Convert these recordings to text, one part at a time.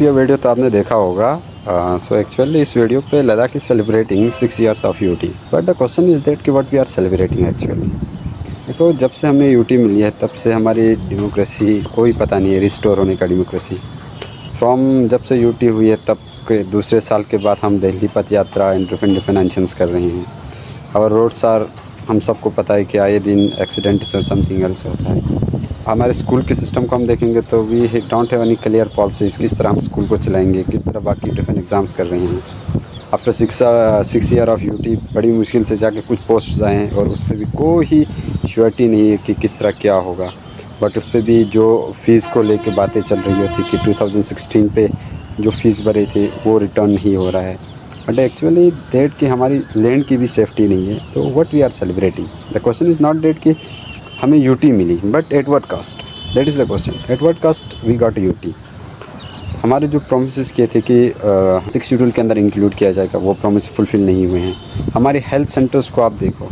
ये वीडियो तो आपने देखा होगा। सो एक्चुअली इस वीडियो पे Ladakh is celebrating 6 years of UT, but the question is that कि what we are celebrating actually. देखो, जब से हमें यूटी मिली है तब से हमारी डेमोक्रेसी कोई पता नहीं है रिस्टोर होने का। डेमोक्रेसी फ्रॉम जब से यूटी हुई है तब के दूसरे साल के बाद हम दिल्ली पथ यात्रा एंड डिफरेंट एक्शंस कर रहे हैं। और रोड्स आर, हम सबको पता है कि आए दिन एक्सीडेंट्स और समथिंग एल्स होता है। हमारे स्कूल के सिस्टम को हम देखेंगे तो we don't have any clear policies, किस तरह हम स्कूल को चलाएंगे, किस तरह बाकी डिफरेंट एग्ज़ाम्स कर रहे हैं। आफ्टर 6 year ऑफ यूटी बड़ी मुश्किल से जाके कुछ पोस्ट्स आए हैं और उस पर भी कोई श्योरिटी नहीं है कि किस तरह क्या होगा। बट उस पर भी जो फ़ीस को लेके बातें चल रही होती कि 2016 पे जो फ़ीस भरे थे वो रिटर्न नहीं हो रहा है। बट एक्चुअली डेट कि हमारी लैंड की भी सेफ्टी नहीं है। तो what we are celebrating, the question is not date कि हमें यूटी मिली, but at what cost, that is the question. At what cost we got UT. हमारे जो प्रोमिस किए थे कि 6 शेड्यूल के अंदर इंक्लूड किया जाएगा, वो प्रोमिस फुलफ़िल नहीं हुए हैं। हमारे हेल्थ सेंटर्स को आप देखो,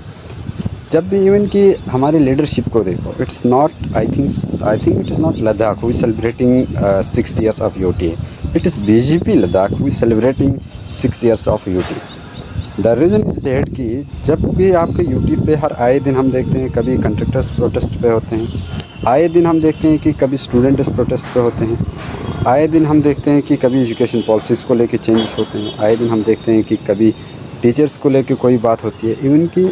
जब भी इवन कि हमारी लीडरशिप को देखो, it's not I think it is not Ladakh who is celebrating 6 years of UT, it is BJP Ladakh who is celebrating 6 years of UT. The reason is that कि जब भी आपके यूटी पे हर आए दिन हम देखते हैं, कभी कंट्रैक्टर्स प्रोटेस्ट पे होते हैं, आए दिन हम देखते हैं कि कभी स्टूडेंट्स प्रोटेस्ट पे होते हैं, आए दिन हम देखते हैं कि कभी एजुकेशन पॉलिसीज़ को लेके चेंजेस होते हैं, आए दिन हम देखते हैं कि कभी टीचर्स को लेके कोई बात होती है। इवन कि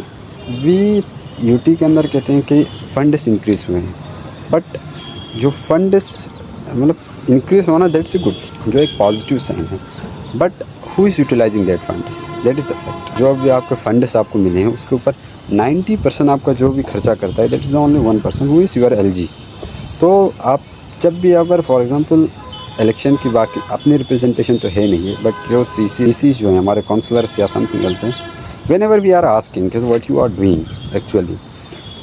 वी यूटी के अंदर कहते हैं कि फंड्स इंक्रीज़ हुए हैं, बट जो फंड्स मतलब इंक्रीज़ होना दैट्स ए गुड, जो एक पॉजिटिव साइन है। But who is utilizing that funds, that is the fact. जो अभी आपके फंड्स आपको मिले हैं उसके ऊपर 90% आपका जो भी खर्चा करता है, that is only 1% who is your LG. तो आप जब भी अगर फॉर एग्जांपल इलेक्शन की बाकी अपनी रिप्रेजेंटेशन तो है नहीं है, बट जो सी जो हैं हमारे काउंसलर्स या समथिंग एल्स हैं, whenever we are asking what you are doing actually,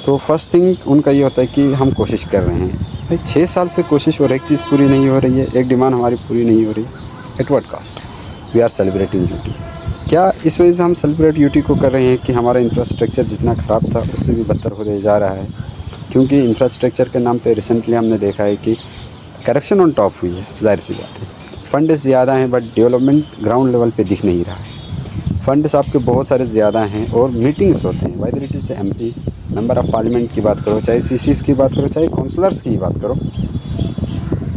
तो फर्स्ट थिंग उनका ये होता है कि हम कोशिश कर रहे हैं। भाई 6 साल से कोशिश और एक चीज़ पूरी नहीं हो रही है, एक डिमांड हमारी पूरी नहीं हो रही, at what cost we are celebrating UT. क्या इस वजह से हम सेलिब्रेट यूटी को कर रहे हैं कि हमारा इंफ्रास्ट्रक्चर जितना ख़राब था उससे भी बदतर होते जा रहा है? क्योंकि इंफ्रास्ट्रक्चर के नाम पे रिसेंटली हमने देखा है कि करप्शन ऑन टॉप हुई है। जाहिर सी बात है, फंड ज़्यादा हैं बट डेवलपमेंट ग्राउंड लेवल पे दिख नहीं रहा है। फंड्स आपके बहुत सारे ज़्यादा हैं और मीटिंग्स होते हैं, whether it is MP, member of parliament की बात करो, चाहे CCs की बात करो, चाहे काउंसलर्स की बात करो,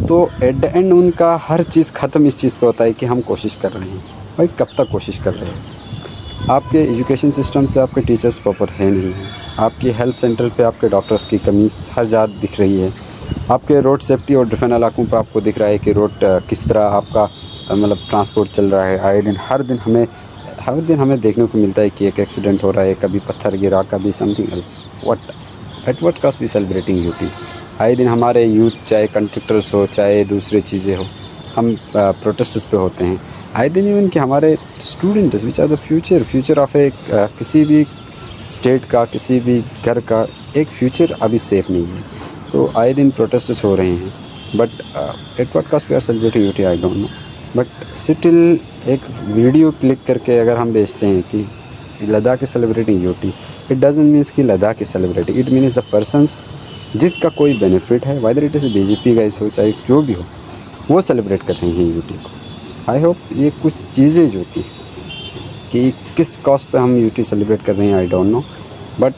तो एट द एंड उनका हर चीज़ ख़त्म इस चीज़ पे होता है कि हम कोशिश कर रहे हैं। भाई कब तक कोशिश कर रहे हैं? आपके एजुकेशन सिस्टम पे आपके टीचर्स प्रॉपर है नहीं है, आपकी हेल्थ सेंटर पे आपके डॉक्टर्स की कमी हर जगह दिख रही है, आपके रोड सेफ्टी और डिफरेंट इलाकों पे आपको दिख रहा है कि रोड किस तरह आपका मतलब ट्रांसपोर्ट चल रहा है। आए दिन हर दिन हमें देखने को मिलता है कि एक एक्सीडेंट हो रहा है, कभी पत्थर गिरा, कभी something else. At what cost we celebrating UT. आए दिन हमारे यूथ, चाहे कंट्रैक्टर्स हो चाहे दूसरी चीज़ें हो, हम प्रोटेस्ट्स पे होते हैं। आए दिन इवन कि हमारे students which are the future of a किसी भी स्टेट का, किसी भी घर का एक फ्यूचर अभी सेफ़ नहीं है। तो आए दिन प्रोटेस्ट्स हो रहे हैं, but at what cost we are celebrating UT I don't know. But still एक वीडियो क्लिक करके अगर हम भेजते हैं कि Ladakh is celebrating UT, it doesn't means कि Ladakh is celebrating, it means the persons जिसका कोई बेनिफिट है, वाइदर इट इज़ बीजेपी का हो चाहे जो भी हो, वो सेलिब्रेट कर रहे हैं यूटी को। आई होप ये कुछ चीज़ें जो थी कि किस कॉस्ट पे हम यूटी सेलिब्रेट कर रहे हैं आई don't know, but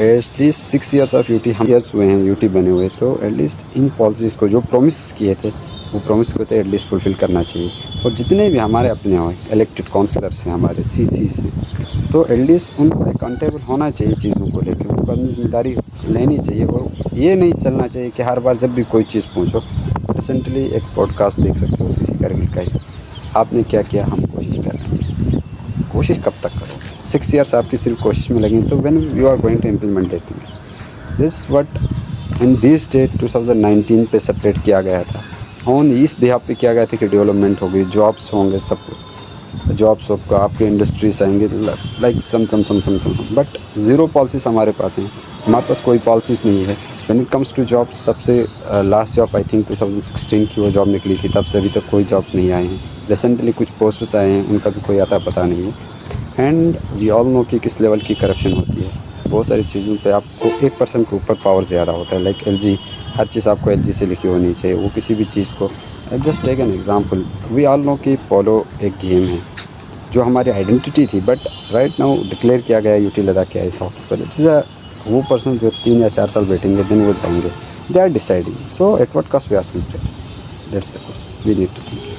at least 6 years of UT हम ईयर्स हुए हैं यूटी बने हुए, तो एटलीस्ट इन पॉलिसीज़ को जो प्रॉमिस किए थे वो प्रॉमिस को तो एटलीस्ट फुलफ़िल करना चाहिए। और जितने भी हमारे अपने हो इलेक्टेड काउंसलर्स हैं, हमारे CCs हैं, तो एटलीस्ट उनको अकाउंटेबल होना चाहिए चीज़ों को लेकर, उनको अपनी जिम्मेदारी लेनी चाहिए। और ये नहीं चलना चाहिए कि हर बार जब भी कोई चीज़ पूछो, रिसेंटली एक पॉडकास्ट देख सकते हो CC करगिल का ही, आपने क्या किया, हम कोशिश कर रहे हैं। कोशिश कब तक करोगे? 6 years आपकी सिर्फ कोशिश में लगी, तो when you are going to implement that things, this what in this date 2019 पे सेपरेट किया गया था। ऑन इस बिहाफ पे किया गया था कि डेवलपमेंट होगी, जॉब्स होंगे, सब कुछ जॉब्स होगा, आपके इंडस्ट्रीज आएंगे, like some but zero policies हमारे पास हैं। हमारे पास कोई पॉलिसीज़ नहीं है। When it comes to jobs, सबसे लास्ट जॉब आई थिंक 2016 की वो जॉब निकली थी, तब से अभी तक कोई जॉब्स नहीं आए हैं। रिसेंटली कुछ पोस्ट्स आए हैं, उनका भी कोई आता पता नहीं है। एंड वी ऑल नो कि किस लेवल की करप्शन होती है। बहुत सारी चीज़ों पे आपको 1% के ऊपर पावर ज़्यादा होता है। लाइक LG, हर चीज़ आपको LG से लिखी होनी चाहिए। वो किसी भी चीज़ को just take an example, we all know कि पोलो एक गेम है जो हमारी आइडेंटिटी थी, बट राइट नाउ डिक्लेयर किया गया यूटी लद्दाख के आइस हॉकी पर। इट इज़ अ वो पर्सन जो 3 या 4 साल बैठेंगे देन वो जाएंगे, they are deciding, so at what cost we are celebrating, that's the question we need to think.